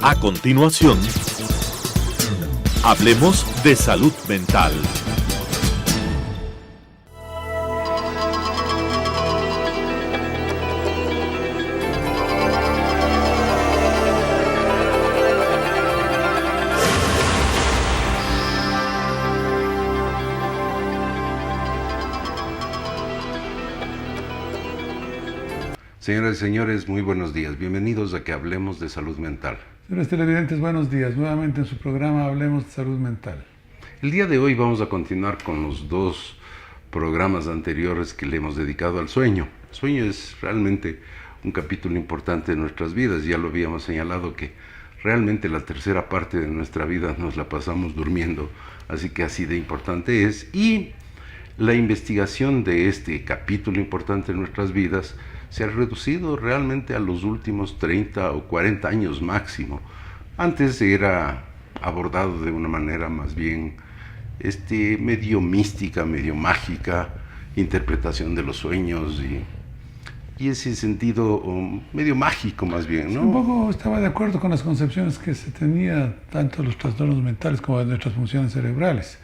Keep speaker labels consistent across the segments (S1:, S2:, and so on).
S1: A continuación, hablemos de salud mental.
S2: Señoras y señores, muy buenos días. Bienvenidos a que hablemos de salud mental.
S3: Señores televidentes, buenos días. Nuevamente en su programa Hablemos de Salud Mental.
S2: El día de hoy vamos a continuar con los dos programas anteriores que le hemos dedicado al sueño. El sueño es realmente un capítulo importante de nuestras vidas. Ya lo habíamos señalado que realmente la tercera parte de nuestra vida nos la pasamos durmiendo, así que así de importante es. Y la investigación de este capítulo importante de nuestras vidas se ha reducido realmente a los últimos 30 o 40 años máximo. Antes era abordado de una manera más bien medio mística, medio mágica, interpretación de los sueños y ese sentido medio mágico más bien, ¿no?
S3: Un poco estaba de acuerdo con las concepciones que se tenía tanto de los trastornos mentales como de nuestras funciones cerebrales.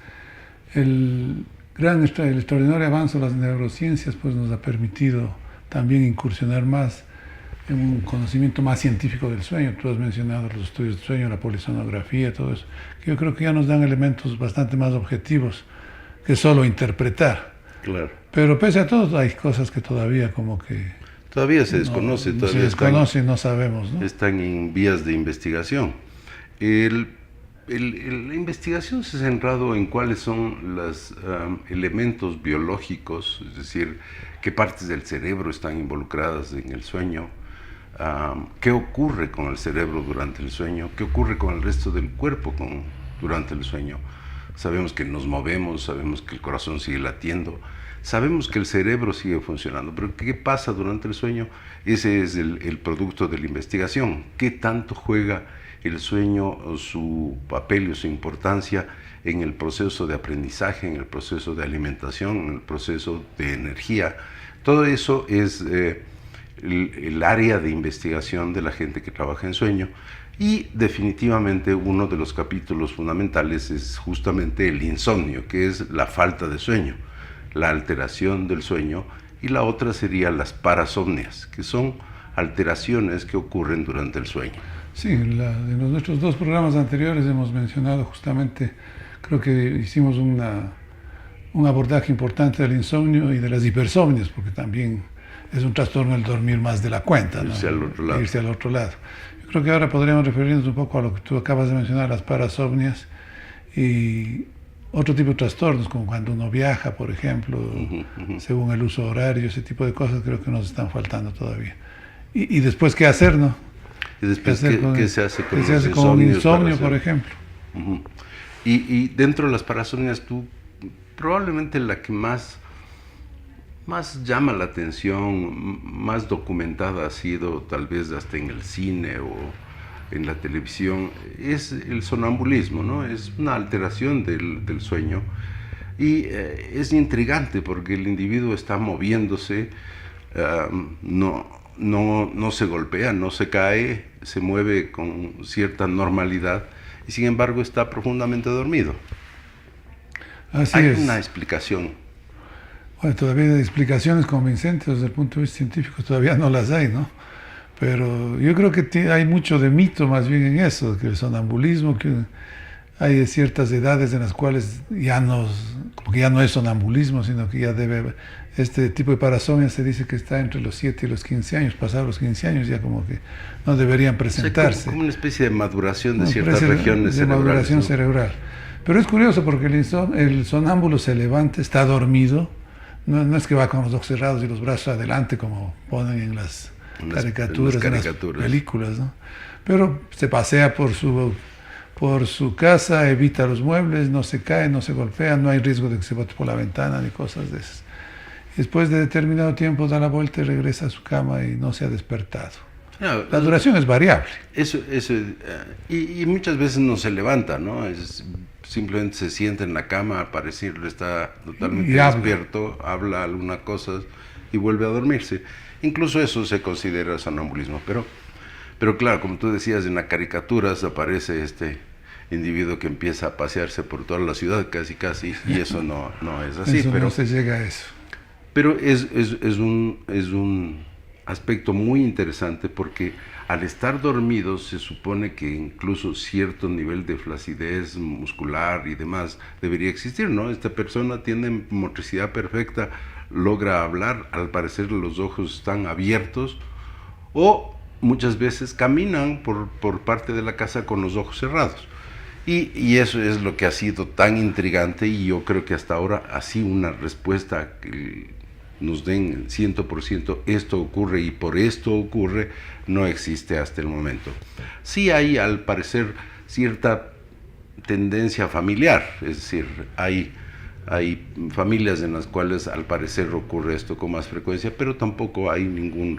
S3: El extraordinario avance de las neurociencias pues nos ha permitido también incursionar más en un conocimiento más científico del sueño. Tú has mencionado los estudios del sueño, la polisonografía, todo eso, que yo creo que ya nos dan elementos bastante más objetivos que solo interpretar.
S2: Claro.
S3: Pero pese a todo hay cosas que todavía como que...
S2: Todavía se desconoce.
S3: Se desconoce y no sabemos, ¿no?
S2: Están en vías de investigación. La investigación se ha centrado en cuáles son los elementos biológicos, es decir, qué partes del cerebro están involucradas en el sueño, qué ocurre con el cerebro durante el sueño, qué ocurre con el resto del cuerpo durante el sueño. Sabemos que nos movemos, sabemos que el corazón sigue latiendo, sabemos que el cerebro sigue funcionando, pero ¿qué pasa durante el sueño? Ese es el producto de la investigación. ¿Qué tanto juega el sueño, su papel y su importancia en el proceso de aprendizaje, en el proceso de alimentación, en el proceso de energía? Todo eso es el área de investigación de la gente que trabaja en sueño, y definitivamente uno de los capítulos fundamentales es justamente el insomnio, que es la falta de sueño, la alteración del sueño, y la otra sería las parasomnias, que son alteraciones que ocurren durante el sueño.
S3: Sí, en nuestros dos programas anteriores hemos mencionado justamente, creo que hicimos un abordaje importante del insomnio y de las hipersomnias, porque también es un trastorno el dormir más de la cuenta, ¿no?
S2: Irse al otro lado.
S3: Yo creo que ahora podríamos referirnos un poco a lo que tú acabas de mencionar, las parasomnias y otro tipo de trastornos, como cuando uno viaja, por ejemplo, según el uso horario, ese tipo de cosas creo que nos están faltando todavía. Y después, ¿qué hacer, no?
S2: Y después, ¿qué se hace
S3: con un insomnio, por ejemplo?
S2: Y dentro de las parasomnias, probablemente la que más llama la atención, más documentada ha sido, tal vez hasta en el cine o en la televisión, es el sonambulismo, ¿no? Es una alteración del sueño y es intrigante porque el individuo está moviéndose, no se golpea, no se cae, se mueve con cierta normalidad y sin embargo está profundamente dormido. Hay una explicación.
S3: Bueno, todavía hay explicaciones convincentes desde el punto de vista científico, todavía no las hay, ¿no? Pero yo creo que hay mucho de mito más bien en eso, que el sonambulismo, que hay ciertas edades en las cuales como que ya no es sonambulismo, sino que ya este tipo de parasomnia se dice que está entre los 7 y los 15 años, pasados los 15 años ya como que no deberían presentarse.
S2: O sea, como una especie de maduración de ciertas regiones cerebrales. De maduración,
S3: ¿no? Cerebral. Pero es curioso porque el sonámbulo se levanta, está dormido, no es que va con los ojos cerrados y los brazos adelante como ponen en las caricaturas, en las películas, ¿no? Pero se pasea por su casa, evita los muebles, no se cae, no se golpea, no hay riesgo de que se bote por la ventana ni cosas de esas. Después de determinado tiempo da la vuelta y regresa a su cama y no se ha despertado. No, la duración es variable.
S2: Y muchas veces no se levanta, ¿no? Simplemente se sienta en la cama, pareciera está totalmente despierto, habla algunas cosas y vuelve a dormirse. Incluso eso se considera sonambulismo, pero Pero claro, como tú decías, en las caricaturas aparece este individuo que empieza a pasearse por toda la ciudad casi, y eso no es así.
S3: Eso
S2: pero
S3: no se llega a eso.
S2: Pero es un aspecto muy interesante porque al estar dormidos se supone que incluso cierto nivel de flacidez muscular y demás debería existir, ¿no? Esta persona tiene motricidad perfecta, logra hablar, al parecer los ojos están abiertos, o muchas veces caminan por parte de la casa con los ojos cerrados. Y eso es lo que ha sido tan intrigante, y yo creo que hasta ahora así una respuesta que nos den 100% esto ocurre y por esto ocurre, no existe hasta el momento. Sí hay, al parecer, cierta tendencia familiar, es decir, hay familias en las cuales al parecer ocurre esto con más frecuencia, pero tampoco hay ningún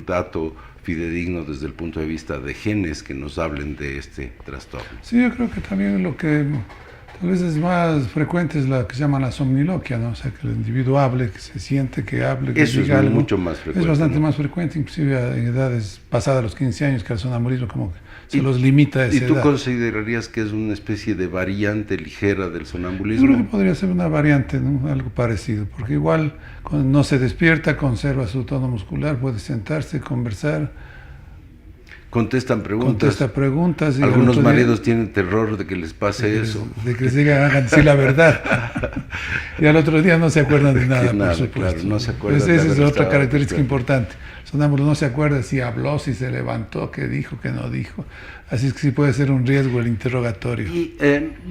S2: dato fidedigno desde el punto de vista de genes que nos hablen de este trastorno.
S3: Sí, yo creo que también lo que tal vez es más frecuente es la que se llama la somniloquia, ¿no? O sea, que el individuo hable, que se siente, que hable, que
S2: eso
S3: diga
S2: es
S3: algo.
S2: Mucho más frecuente.
S3: Es bastante
S2: ¿no?
S3: más frecuente, inclusive en edades pasadas los 15 años, que el sonambulismo como que se los limita a esa edad.
S2: ¿Y tú considerarías que es una especie de variante ligera del sonambulismo?
S3: Yo creo que podría ser una variante, ¿no? Algo parecido, porque igual cuando no se despierta, conserva su tono muscular, puede sentarse, conversar.
S2: Contesta
S3: preguntas.
S2: Y algunos maridos tienen terror de que les pase eso.
S3: De que les digan, hagan decir la verdad. Y al otro día no se acuerdan de nada, por supuesto.
S2: Claro, no se acuerdan.
S3: Pues esa es otra característica importante. El sonámbulo no se acuerda si habló, si se levantó, qué dijo, qué no dijo. Así es que sí puede ser un riesgo el interrogatorio.
S2: Y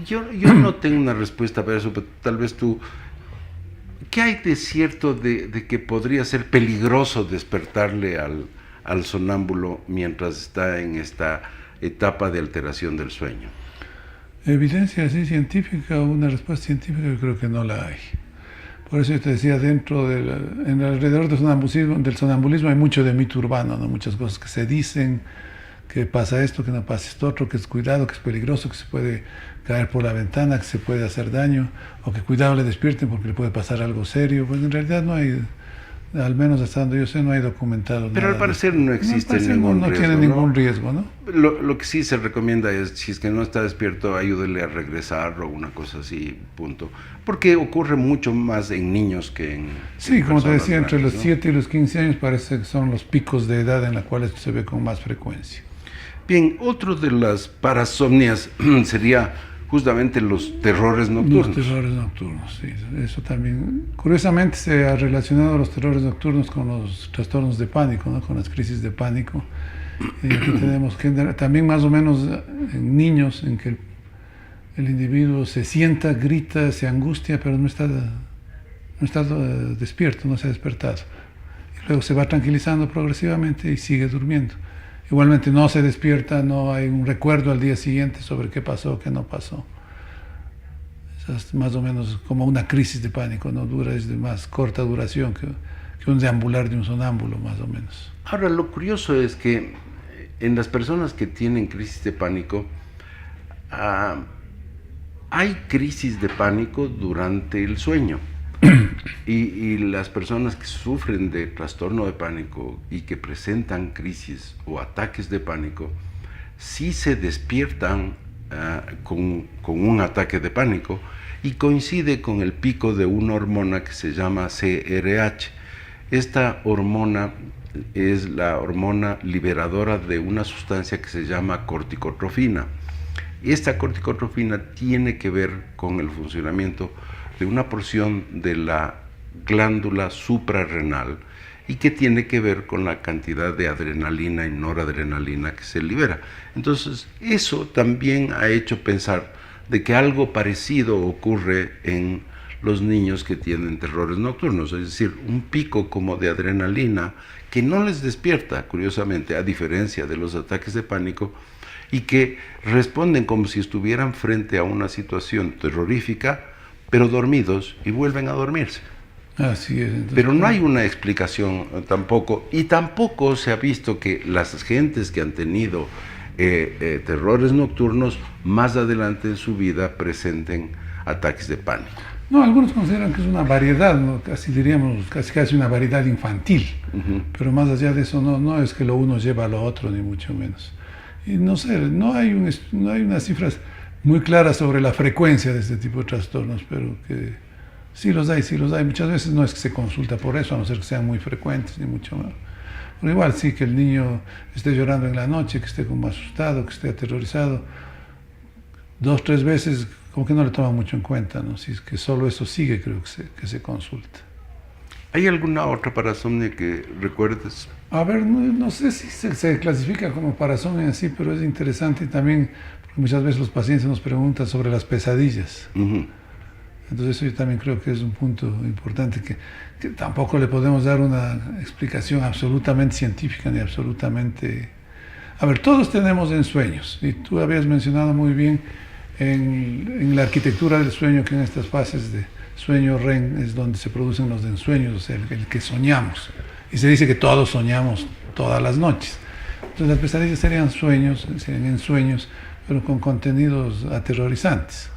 S2: yo no tengo una respuesta para eso, pero tal vez tú... ¿Qué hay de cierto de que podría ser peligroso despertarle al sonámbulo mientras está en esta etapa de alteración del sueño?
S3: Evidencia así científica, una respuesta científica, yo creo que no la hay. Por eso yo te decía, alrededor del sonambulismo hay mucho de mito urbano, ¿no? Muchas cosas que se dicen, que pasa esto, que no pasa esto otro, que es cuidado, que es peligroso, que se puede caer por la ventana, que se puede hacer daño, o que cuidado le despierten porque le puede pasar algo serio. Pues en realidad no hay, al menos hasta donde yo sé, no hay documentado.
S2: Pero
S3: nada
S2: al parecer no existe ningún riesgo.
S3: No tiene ningún riesgo, ¿no?
S2: Lo que sí se recomienda es, si es que no está despierto, ayúdele a regresar o una cosa así, punto. Porque ocurre mucho más en niños que en
S3: Sí, como te decía,
S2: grandes,
S3: entre los
S2: ¿no?
S3: 7 y los 15 años parece que son los picos de edad en la cual esto se ve con más frecuencia.
S2: Bien, otro de las parasomnias sería justamente los terrores nocturnos.
S3: Los terrores nocturnos, sí, eso también. Curiosamente se ha relacionado los terrores nocturnos con los trastornos de pánico, ¿no? Con las crisis de pánico. Aquí tenemos también más o menos en niños en que el individuo se sienta, grita, se angustia, pero no está despierto, no se ha despertado. Y luego se va tranquilizando progresivamente y sigue durmiendo. Igualmente no se despierta, no hay un recuerdo al día siguiente sobre qué pasó, qué no pasó. Es más o menos como una crisis de pánico, ¿no? Es de más corta duración que un deambular de un sonámbulo, más o menos.
S2: Ahora, lo curioso es que en las personas que tienen crisis de pánico, hay crisis de pánico durante el sueño. Y las personas que sufren de trastorno de pánico y que presentan crisis o ataques de pánico, sí se despiertan con un ataque de pánico, y coincide con el pico de una hormona que se llama CRH. Esta hormona es la hormona liberadora de una sustancia que se llama corticotrofina. Esta corticotrofina tiene que ver con el funcionamiento de una porción de la glándula suprarrenal y que tiene que ver con la cantidad de adrenalina y noradrenalina que se libera. Entonces, eso también ha hecho pensar de que algo parecido ocurre en los niños que tienen terrores nocturnos, es decir, un pico como de adrenalina que no les despierta, curiosamente, a diferencia de los ataques de pánico, y que responden como si estuvieran frente a una situación terrorífica, pero dormidos, y vuelven a dormirse.
S3: Así es. Entonces,
S2: pero no hay una explicación tampoco, y tampoco se ha visto que las gentes que han tenido terrores nocturnos más adelante en su vida presenten ataques de pánico.
S3: No, algunos consideran que es una variedad, ¿no? Casi diríamos, casi una variedad infantil, pero más allá de eso no es que lo uno lleva a lo otro, ni mucho menos. Y no sé, no hay unas cifras muy claras sobre la frecuencia de este tipo de trastornos, pero que sí los hay. Muchas veces no es que se consulta por eso, a no ser que sean muy frecuentes, ni mucho más. Pero igual sí que el niño esté llorando en la noche, que esté como asustado, que esté aterrorizado, 2, 3 veces como que no le toman mucho en cuenta, ¿no? Si es que solo eso sigue, creo que se consulta.
S2: ¿Hay alguna otra parasomnia que recuerdes?
S3: A ver, no sé si se clasifica como parasomnia en sí, pero es interesante también, porque muchas veces los pacientes nos preguntan sobre las pesadillas. Entonces eso yo también creo que es un punto importante, que tampoco le podemos dar una explicación absolutamente científica ni absolutamente... A ver, todos tenemos ensueños, y tú habías mencionado muy bien en la arquitectura del sueño que en estas fases de sueño REM es donde se producen los ensueños, o sea, el que soñamos. Y se dice que todos soñamos todas las noches. Entonces las pesadillas serían ensueños, pero con contenidos aterrorizantes.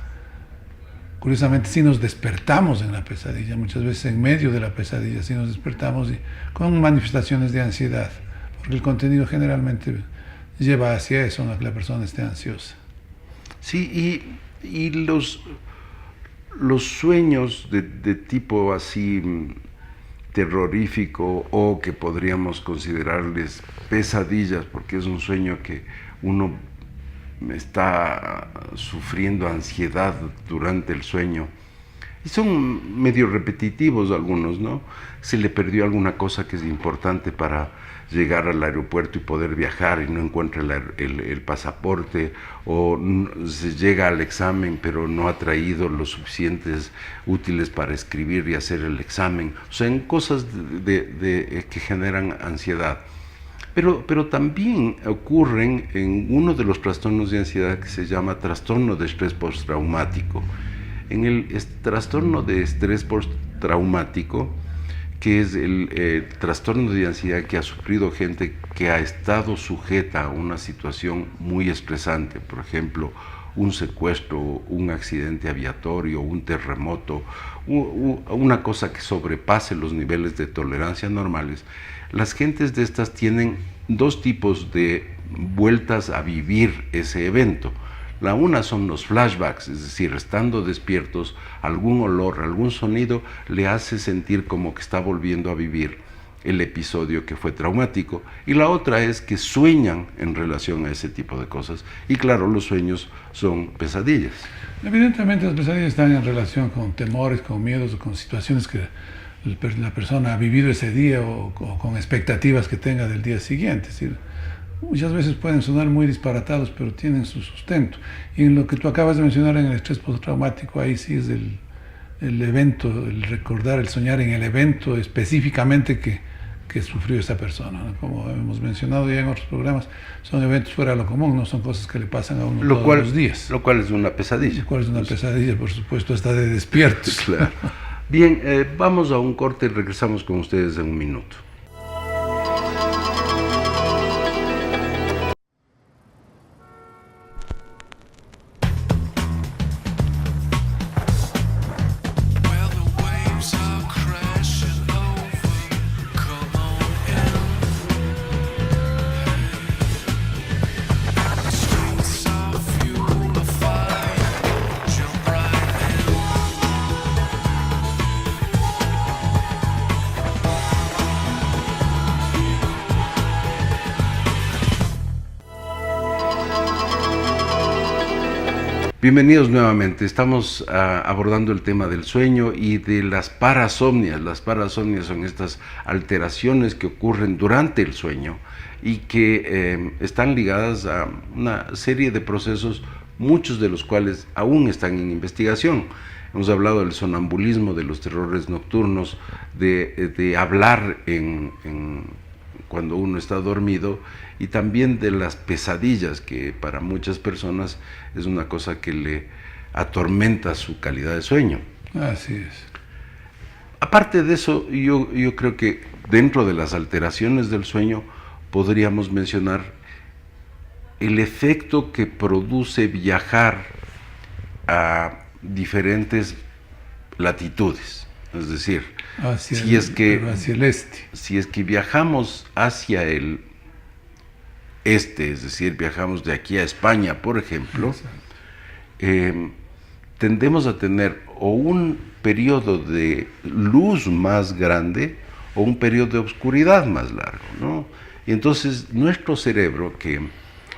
S3: Curiosamente, sí nos despertamos en la pesadilla, muchas veces en medio de la pesadilla, sí nos despertamos y con manifestaciones de ansiedad, porque el contenido generalmente lleva hacia eso, ¿no? Que la persona esté ansiosa.
S2: Sí, y los sueños de tipo así terrorífico, o que podríamos considerarles pesadillas, porque es un sueño que uno está sufriendo ansiedad durante el sueño, y son medio repetitivos algunos, ¿no? Se le perdió alguna cosa que es importante para llegar al aeropuerto y poder viajar y no encuentra el pasaporte, o se llega al examen pero no ha traído los suficientes útiles para escribir y hacer el examen. O sea, en cosas que generan ansiedad. Pero también ocurren en uno de los trastornos de ansiedad que se llama trastorno de estrés postraumático. En el trastorno de estrés postraumático, que es el trastorno de ansiedad que ha sufrido gente que ha estado sujeta a una situación muy estresante, por ejemplo, un secuestro, un accidente aviatorio, un terremoto, una cosa que sobrepase los niveles de tolerancia normales. Las gentes de estas tienen 2 tipos de vueltas a vivir ese evento. La una son los flashbacks, es decir, estando despiertos, algún olor, algún sonido le hace sentir como que está volviendo a vivir el episodio que fue traumático, y la otra es que sueñan en relación a ese tipo de cosas, y claro, los sueños son pesadillas.
S3: Evidentemente las pesadillas están en relación con temores, con miedos, o con situaciones que la persona ha vivido ese día, o con expectativas que tenga del día siguiente. Es decir, muchas veces pueden sonar muy disparatados, pero tienen su sustento. Y en lo que tú acabas de mencionar en el estrés postraumático, ahí sí es el evento, el recordar, el soñar en el evento específicamente que sufrió esa persona, ¿no? Como hemos mencionado ya en otros programas, son eventos fuera de lo común, no son cosas que le pasan a uno todos los días.
S2: Lo cual es una pesadilla.
S3: Lo cual es una pesadilla, por supuesto, hasta de despiertos.
S2: Claro. Bien, vamos a un corte y regresamos con ustedes en un minuto. Bienvenidos nuevamente. Estamos abordando el tema del sueño y de las parasomnias. Las parasomnias son estas alteraciones que ocurren durante el sueño y que están ligadas a una serie de procesos, muchos de los cuales aún están en investigación. Hemos hablado del sonambulismo, de los terrores nocturnos, de hablar cuando uno está dormido, y también de las pesadillas, que para muchas personas es una cosa que le atormenta su calidad de sueño.
S3: Así es.
S2: Aparte de eso, yo creo que dentro de las alteraciones del sueño podríamos mencionar el efecto que produce viajar a diferentes latitudes. Es decir,
S3: hacia hacia el este.
S2: Si es que viajamos hacia el este, es decir, viajamos de aquí a España, por ejemplo, tendemos a tener o un periodo de luz más grande o un periodo de oscuridad más largo, ¿no? Y entonces nuestro cerebro, que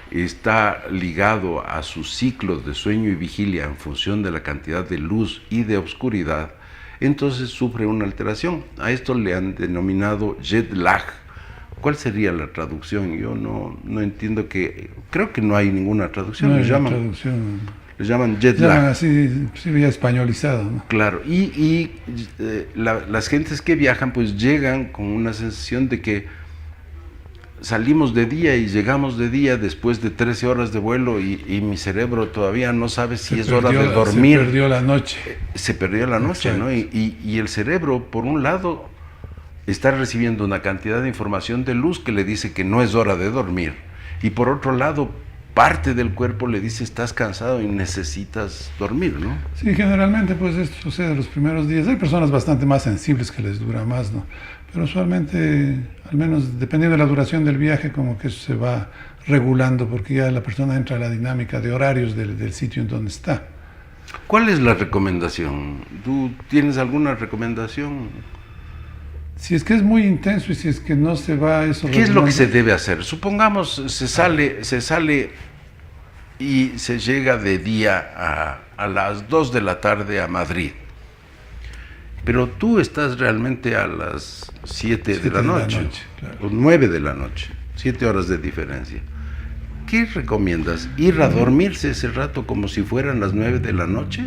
S2: está ligado a sus ciclos de sueño y vigilia en función de la cantidad de luz y de oscuridad, entonces sufre una alteración. A esto le han denominado jet lag. ¿Cuál sería la traducción? Yo no entiendo creo que no hay ninguna traducción.
S3: No hay
S2: traducción. Le llaman jet lag.
S3: Llaman así, ya españolizado, ¿no?
S2: Claro, las gentes que viajan pues llegan con una sensación de que salimos de día y llegamos de día después de 13 horas de vuelo y mi cerebro todavía no sabe si es hora de dormir.
S3: Se perdió la noche.
S2: Se perdió la noche, exacto, ¿no? Y el cerebro, por un lado, está recibiendo una cantidad de información de luz que le dice que no es hora de dormir. Y por otro lado, parte del cuerpo le dice estás cansado y necesitas dormir, ¿no?
S3: Sí, generalmente pues esto sucede los primeros días. Hay personas bastante más sensibles que les dura más, ¿no? Pero usualmente, al menos dependiendo de la duración del viaje, como que eso se va regulando porque ya la persona entra a la dinámica de horarios del sitio en donde está.
S2: ¿Cuál es la recomendación? ¿Tú tienes alguna recomendación?
S3: Si es que es muy intenso y si es que no se va eso...
S2: ¿Qué es lo que se debe hacer? Supongamos se sale y se llega de día a las 2 de la tarde a Madrid. Pero tú estás realmente a las 7 de la noche, claro. O 9 de la noche, 7 horas de diferencia. ¿Qué recomiendas? ¿Ir a dormirse ese rato como si fueran las 9 de la noche?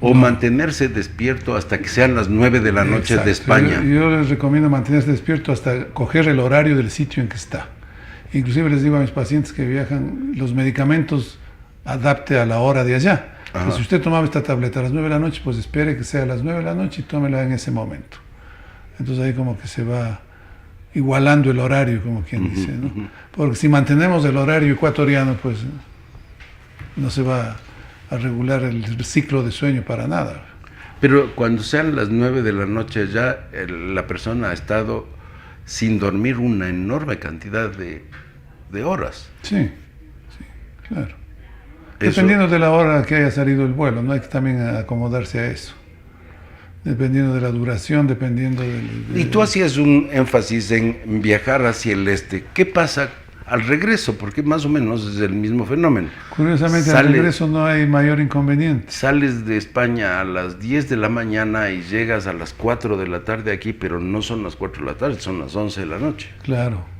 S2: ¿O mantenerse despierto hasta que sean las 9 de la noche? Exacto. De España?
S3: Yo les recomiendo mantenerse despierto hasta coger el horario del sitio en que está. Inclusive les digo a mis pacientes que viajan, los medicamentos adapte a la hora de allá. Pues si usted tomaba esta tableta a las 9 de la noche, pues espere que sea a las 9 de la noche y tómela en ese momento. Entonces ahí como que se va igualando el horario, como quien dice, ¿no? Porque si mantenemos el horario ecuatoriano, pues no se va a regular el ciclo de sueño para nada.
S2: Pero cuando sean las 9 de la noche ya la persona ha estado sin dormir una enorme cantidad de horas.
S3: Sí, claro. Dependiendo de la hora que haya salido el vuelo, no hay que también acomodarse a eso. Dependiendo de la duración, dependiendo
S2: Y tú hacías un énfasis en viajar hacia el este. ¿Qué pasa al regreso? Porque más o menos es el mismo fenómeno.
S3: Curiosamente, al regreso no hay mayor inconveniente.
S2: Sales de España a las 10 de la mañana y llegas a las 4 de la tarde aquí, pero no son las 4 de la tarde, son las 11 de la noche.
S3: Claro.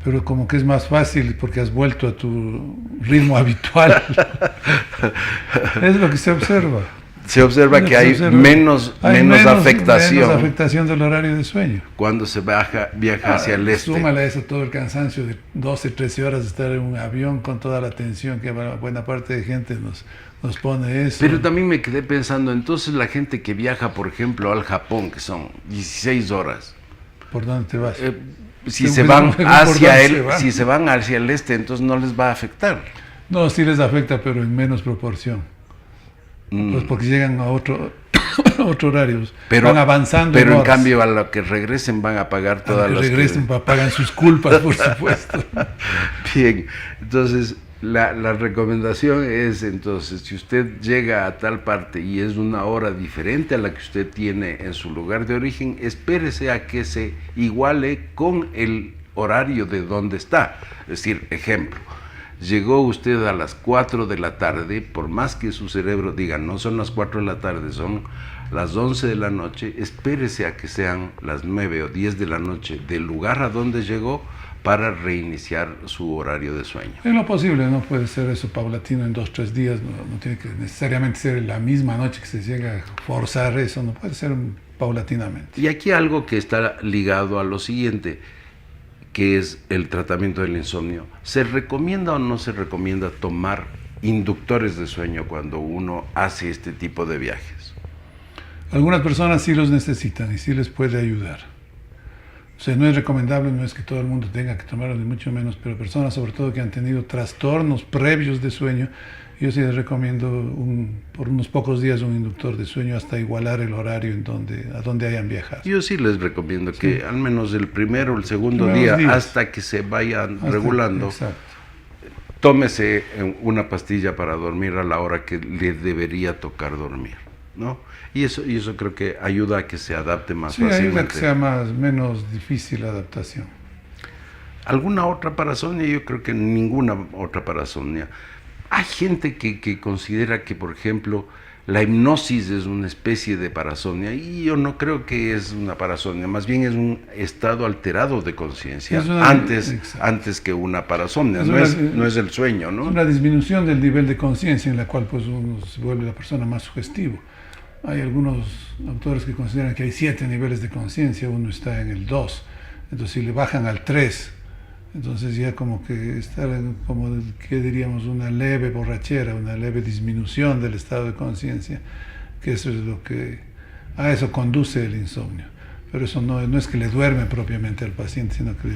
S3: Pero como que es más fácil porque has vuelto a tu ritmo habitual. Es lo que se observa.
S2: Se observa que hay menos afectación.
S3: Menos afectación del horario de sueño.
S2: Cuando se viaja hacia el este.
S3: Súmale a eso todo el cansancio de 12, 13 horas de estar en un avión con toda la tensión que buena parte de gente nos pone eso.
S2: Pero también me quedé pensando, entonces la gente que viaja, por ejemplo, al Japón, que son 16 horas.
S3: ¿Por dónde te vas?
S2: Si se van hacia el este, entonces no les va a afectar.
S3: No, sí les afecta, pero en menos proporción. Pues porque llegan a otro horario, van avanzando.
S2: Pero en cambio a lo que regresen van a pagar todas las...
S3: regresen pagan sus culpas, por supuesto.
S2: Bien, entonces la recomendación es, entonces, si usted llega a tal parte y es una hora diferente a la que usted tiene en su lugar de origen, espérese a que se iguale con el horario de donde está. Es decir, ejemplo, llegó usted a las 4 de la tarde, por más que su cerebro diga, no son las 4 de la tarde, son las 11 de la noche, espérese a que sean las 9 o 10 de la noche del lugar a donde llegó para reiniciar su horario de sueño.
S3: Es lo posible, no puede ser eso paulatino en 2 o 3 días, no tiene que necesariamente ser la misma noche que se llega a forzar eso, no puede ser paulatinamente.
S2: Y aquí algo que está ligado a lo siguiente, que es el tratamiento del insomnio. ¿Se recomienda o no se recomienda tomar inductores de sueño cuando uno hace este tipo de viajes?
S3: Algunas personas sí los necesitan y sí les puede ayudar. O sea, no es recomendable, no es que todo el mundo tenga que tomarlo, ni mucho menos, pero personas sobre todo que han tenido trastornos previos de sueño, yo sí les recomiendo por unos pocos días un inductor de sueño hasta igualar el horario a donde hayan viajado.
S2: Yo sí les recomiendo que al menos el primero o el segundo día, hasta que se vayan regulando, tómese una pastilla para dormir a la hora que le debería tocar dormir, ¿no? Y eso creo que ayuda a que se adapte más fácilmente.
S3: Ayuda a que sea menos difícil la adaptación.
S2: ¿Alguna otra parasomnia? Yo creo que ninguna otra parasomnia. Hay gente que considera que, por ejemplo, la hipnosis es una especie de parasomnia, y yo no creo que es una parasomnia, más bien es un estado alterado de conciencia antes que una parasomnia, no es el sueño, ¿no?
S3: Es una disminución del nivel de conciencia en la cual pues uno se vuelve la persona más sugestivo. Hay algunos autores que consideran que hay 7 niveles de conciencia, uno está en el 2, entonces si le bajan al 3, entonces ya como que está como, ¿qué diríamos? Una leve borrachera, una leve disminución del estado de conciencia, que eso es lo que a eso conduce el insomnio. Pero eso no es que le duerme propiamente al paciente, sino que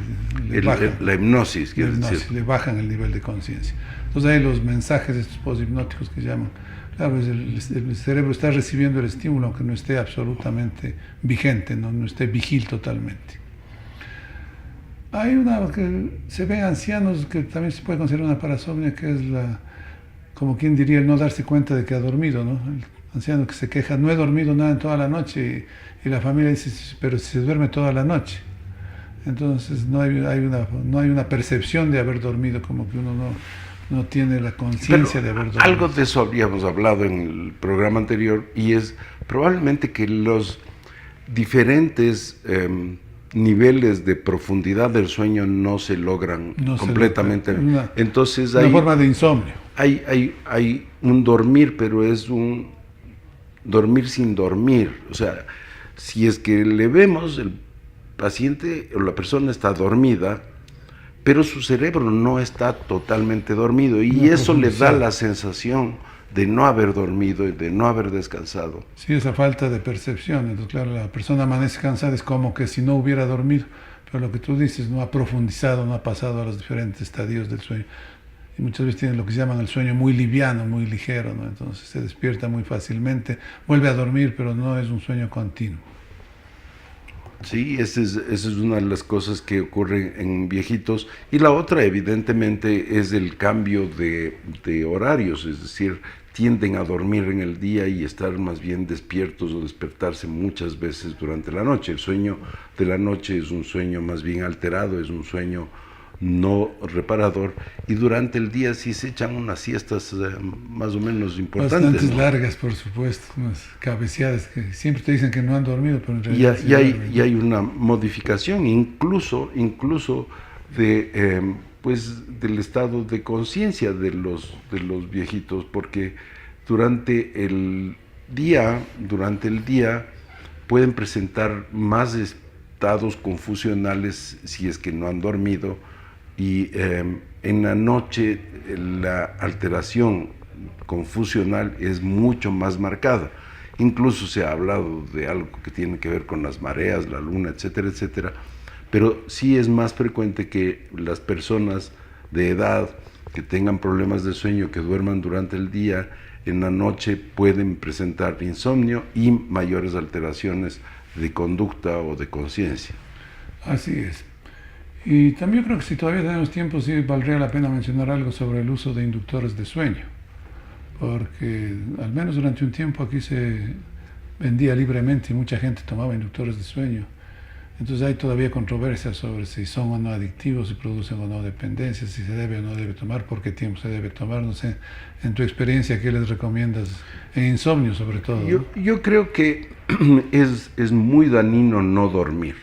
S3: le bajan.
S2: La hipnosis,
S3: le bajan el nivel de conciencia. Entonces hay los mensajes de estos poshipnóticos que llaman. Claro, el cerebro está recibiendo el estímulo aunque no esté absolutamente vigente, no esté vigil totalmente. Hay una que se ve ancianos que también se puede considerar una parasomnia, que es como quien diría, el no darse cuenta de que ha dormido, ¿no? El anciano que se queja, no he dormido nada en toda la noche, y la familia dice, pero si se duerme toda la noche. Entonces no hay una percepción de haber dormido, como que uno no tiene la conciencia de haber dormido.
S2: Algo de eso habíamos hablado en el programa anterior, y es probablemente que los diferentes niveles de profundidad del sueño no se logran completamente. Entonces hay
S3: una forma de insomnio.
S2: Hay un dormir, pero es un dormir sin dormir. O sea, si es que le vemos, el paciente o la persona está dormida, pero su cerebro no está totalmente dormido, y eso le da la sensación de no haber dormido y de no haber descansado.
S3: Sí, esa falta de percepción. Entonces, claro, la persona amanece cansada, es como que si no hubiera dormido, pero lo que tú dices, no ha profundizado, no ha pasado a los diferentes estadios del sueño. Y muchas veces tienen lo que se llama el sueño muy liviano, muy ligero, ¿no? Entonces se despierta muy fácilmente, vuelve a dormir, pero no es un sueño continuo.
S2: Sí, esa es una de las cosas que ocurren en viejitos. Y la otra, evidentemente, es el cambio de horarios, es decir, tienden a dormir en el día y estar más bien despiertos o despertarse muchas veces durante la noche. El sueño de la noche es un sueño más bien alterado, es un sueño no reparador, y durante el día sí se echan unas siestas más o menos importantes.
S3: Bastantes, ¿no? Largas, por supuesto, unas cabeceadas que siempre te dicen que no han dormido, pero en realidad
S2: y hay una modificación incluso de del estado de conciencia de los viejitos, porque durante el día pueden presentar más estados confusionales si es que no han dormido, y en la noche la alteración confusional es mucho más marcada. Incluso se ha hablado de algo que tiene que ver con las mareas, la luna, etcétera, etcétera, pero sí es más frecuente que las personas de edad que tengan problemas de sueño, que duerman durante el día, en la noche pueden presentar insomnio y mayores alteraciones de conducta o de conciencia.
S3: Así es. Y también creo que si todavía tenemos tiempo, sí valdría la pena mencionar algo sobre el uso de inductores de sueño, porque al menos durante un tiempo aquí se vendía libremente y mucha gente tomaba inductores de sueño. Entonces hay todavía controversia sobre si son o no adictivos, si producen o no dependencia, si se debe o no debe tomar, por qué tiempo se debe tomar. No sé, en tu experiencia, ¿qué les recomiendas? En insomnio sobre todo.
S2: Yo creo que es muy dañino no dormir.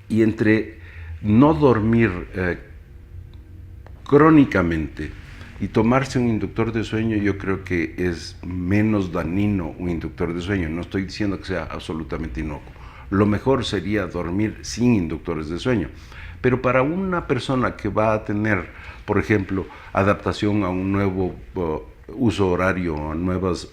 S2: Y entre no dormir crónicamente y tomarse un inductor de sueño, yo creo que es menos dañino un inductor de sueño. No estoy diciendo que sea absolutamente inocuo. Lo mejor sería dormir sin inductores de sueño. Pero para una persona que va a tener, por ejemplo, adaptación a un nuevo uso horario, nuevas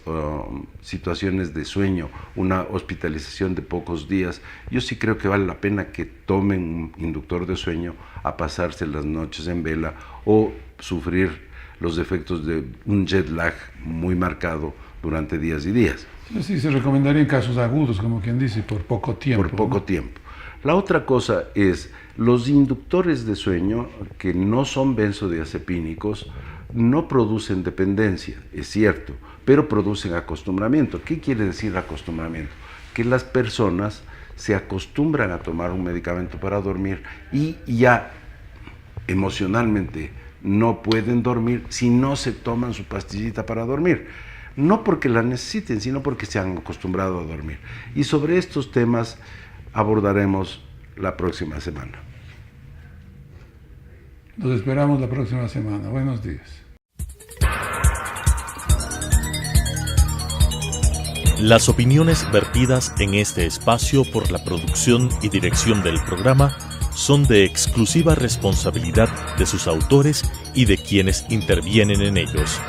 S2: situaciones de sueño, una hospitalización de pocos días, yo sí creo que vale la pena que tomen un inductor de sueño a pasarse las noches en vela o sufrir los efectos de un jet lag muy marcado durante días y días.
S3: Sí, se recomendaría en casos agudos, como quien dice, por poco tiempo.
S2: Por poco tiempo. La otra cosa es, los inductores de sueño que no son benzodiazepínicos no producen dependencia, es cierto, pero producen acostumbramiento. ¿Qué quiere decir acostumbramiento? Que las personas se acostumbran a tomar un medicamento para dormir y ya emocionalmente no pueden dormir si no se toman su pastillita para dormir. No porque la necesiten, sino porque se han acostumbrado a dormir. Y sobre estos temas abordaremos la próxima semana.
S3: Nos esperamos la próxima semana. Buenos días.
S1: Las opiniones vertidas en este espacio por la producción y dirección del programa son de exclusiva responsabilidad de sus autores y de quienes intervienen en ellos.